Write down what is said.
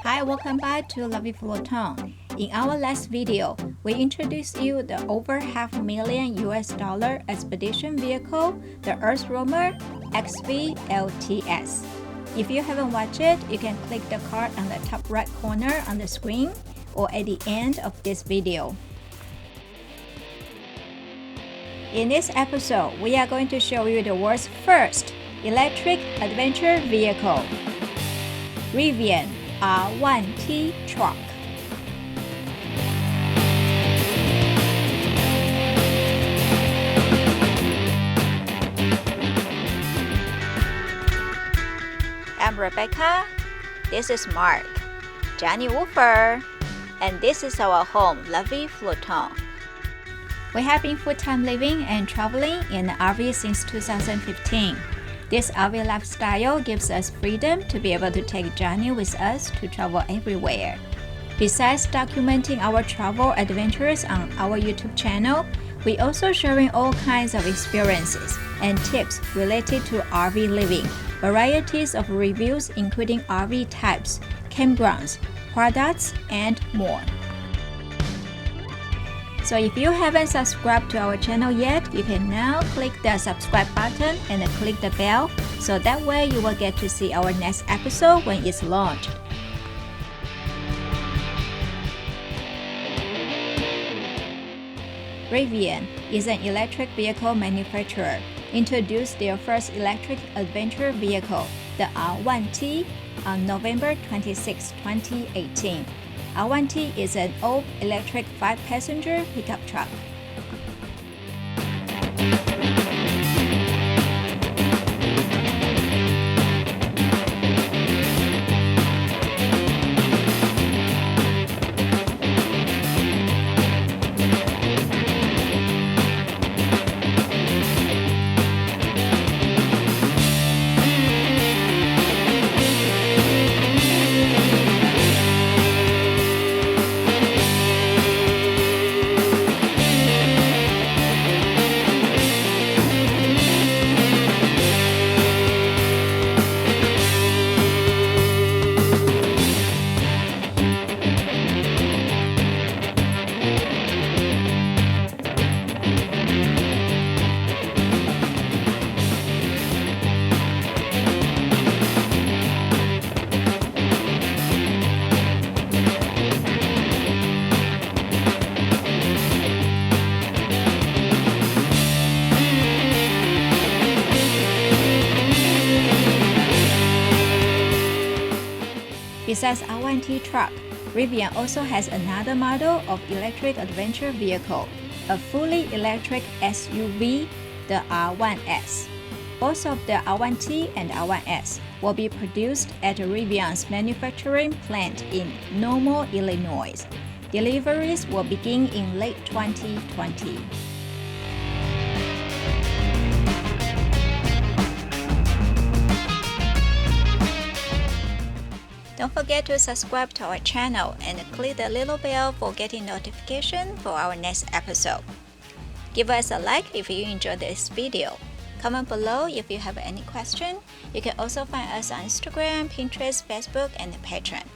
Hi, welcome back to Flottante. In our last video, we introduced you the over $500,000 expedition vehicle, the Earth Roamer XV-LTS. If you haven't watched it, you can click the card on the top right corner on the screen or at the end of this video. In this episode, we are going to show you the world's first electric adventure vehicle, RIVIAN R1T Truck. I'm Rebecca, this is Mark, Johnny Woofer, and this is our home, Flottante. We have been full-time living and traveling in an RV since 2015. This RV lifestyle gives us freedom to be able to take Johnny with us to travel everywhere. Besides documenting our travel adventures on our YouTube channel, we also sharing all kinds of experiences and tips related to RV living, varieties of reviews including RV types, campgrounds, products, and more. So if you haven't subscribed to our channel yet, you can now click the subscribe button and click the bell, so that way you will get to see our next episode when it's launched. Rivian is an electric vehicle manufacturer. Introduced their first electric adventure vehicle, the R1T, on November 26, 2018. R1T is an all-electric 5-passenger pickup truck. Besides R1T Truck, Rivian also has another model of electric adventure vehicle, a fully electric SUV, the R1S. Both of the R1T and R1S will be produced at Rivian's manufacturing plant in Normal, Illinois. Deliveries will begin in late 2020. Don't forget to subscribe to our channel and click the little bell for getting notification for our next episode. Give us a like if you enjoyed this video. Comment below if you have any question. You can also find us on Instagram, Pinterest, Facebook, and Patreon.